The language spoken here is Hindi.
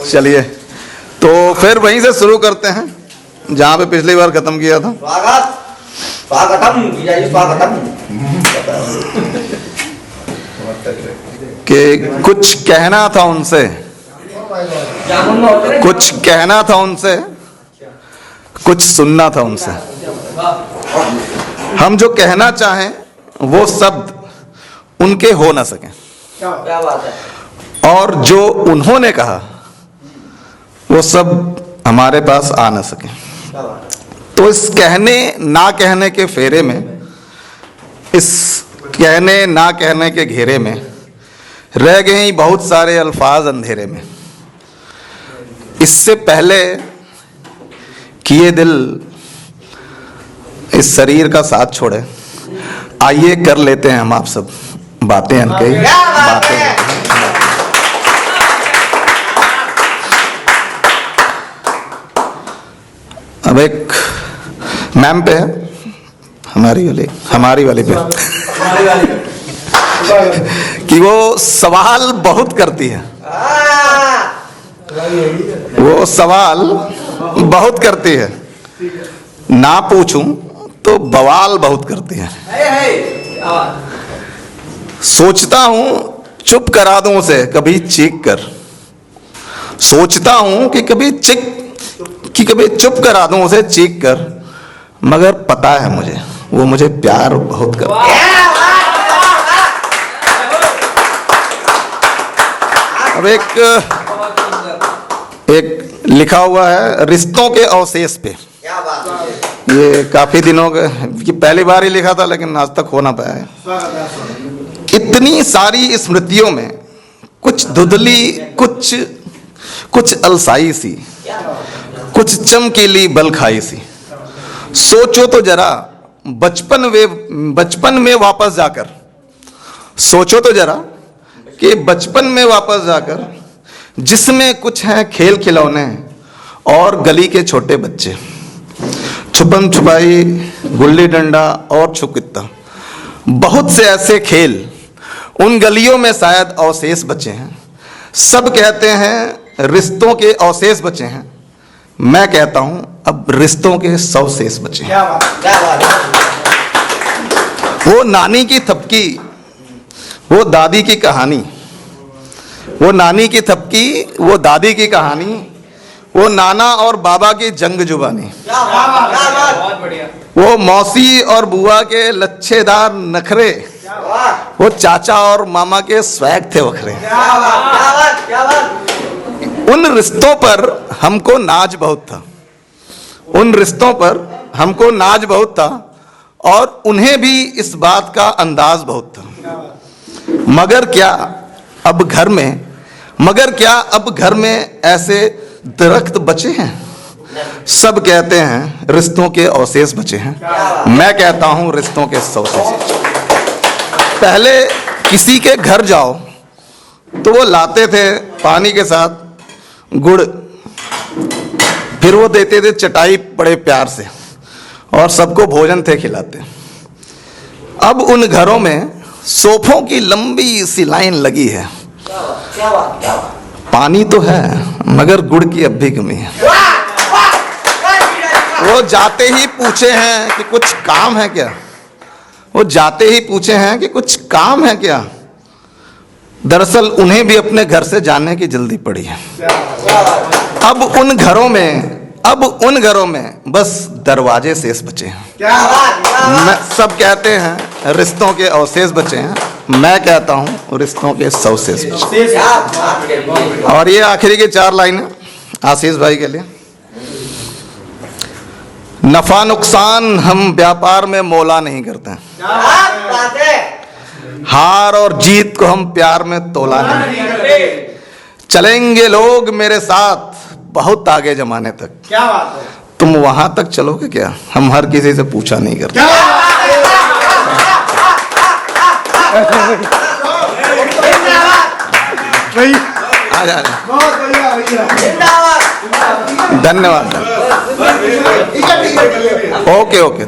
चलिए तो फिर वहीं से शुरू करते हैं जहाँ पे पिछली बार खत्म किया था। कि कुछ कहना था उनसे, कुछ कहना था उनसे, कुछ सुनना था उनसे। हम जो कहना चाहें वो शब्द उनके हो ना सके, और जो उन्होंने कहा वो सब हमारे पास आ ना सके। तो इस कहने ना कहने के फेरे में, इस कहने ना कहने के घेरे में रह गए बहुत सारे अल्फाज अंधेरे में। इससे पहले किए दिल इस शरीर का साथ छोड़े, आइए कर लेते हैं हम आप सब बातें अनकही बातें। अब एक मैम पे है, हमारी वाली पे कि वो सवाल बहुत करती है, वो सवाल बहुत करती है, ना पूछूं तो बवाल बहुत करती है। सोचता हूं चुप करा दूं उसे कभी चीख कर, सोचता हूं कि कभी चुप करा दूं उसे चीख कर, मगर पता है मुझे वो मुझे प्यार बहुत करता है। अब एक लिखा हुआ है रिश्तों के अवशेष पे, ये काफी दिनों की पहली बार ही लिखा था लेकिन आज तक हो ना पाया है। इतनी सारी स्मृतियों में कुछ धुंधली, कुछ अलसाई सी, कुछ चमकीली बल खाई सी। सोचो तो जरा बचपन में वापस जाकर, सोचो तो जरा कि बचपन में वापस जाकर, जिसमें कुछ है खेल खिलौने और गली के छोटे बच्चे, छुपन छुपाई, गुल्ली डंडा और छुकित्ता, बहुत से ऐसे खेल उन गलियों में शायद अवशेष बचे हैं। सब कहते हैं रिश्तों के अवशेष बचे हैं, मैं कहता हूं अब रिश्तों के 100 शेष बचे हैं। वो नानी की थपकी, वो दादी की कहानी, वो नानी की थपकी, वो दादी की कहानी, वो नाना और बाबा की जंग जुबानी, वो मौसी और बुआ के लच्छेदार नखरे, वो चाचा और मामा के स्वैग थे वखरे। उन रिश्तों पर हमको नाज बहुत था, उन रिश्तों पर हमको नाज बहुत था, और उन्हें भी इस बात का अंदाज बहुत था। मगर क्या अब घर में ऐसे दरख्त बचे हैं? सब कहते हैं रिश्तों के अवशेष बचे हैं, मैं कहता हूं रिश्तों के 100 शेष। पहले किसी के घर जाओ तो वो लाते थे पानी के साथ गुड़, फिर वो देते थे चटाई बड़े प्यार से, और सबको भोजन थे खिलाते। अब उन घरों में सोफों की लंबी सी लाइन लगी है, पानी तो है मगर गुड़ की अब भी कमी है। वो जाते ही पूछे हैं कि कुछ काम है क्या, वो जाते ही पूछे हैं कि कुछ काम है क्या। दरअसल उन्हें भी अपने घर से जाने की जल्दी पड़ी है। अब उन घरों में बस दरवाजे शेष बचे हैं। सब कहते हैं रिश्तों के अवशेष बचे हैं, मैं कहता हूं रिश्तों के 100 शेष बचे। और ये आखिरी की 4 लाइनें आशीष भाई के लिए। नफा नुकसान हम व्यापार में मोला नहीं करते, हार और जीत को हम प्यार में तोला नहीं। चलेंगे लोग मेरे साथ बहुत आगे जमाने तक, क्या बात है? तुम वहां तक चलोगे क्या? हम हर किसी से पूछा नहीं करते। धन्यवाद। ओके।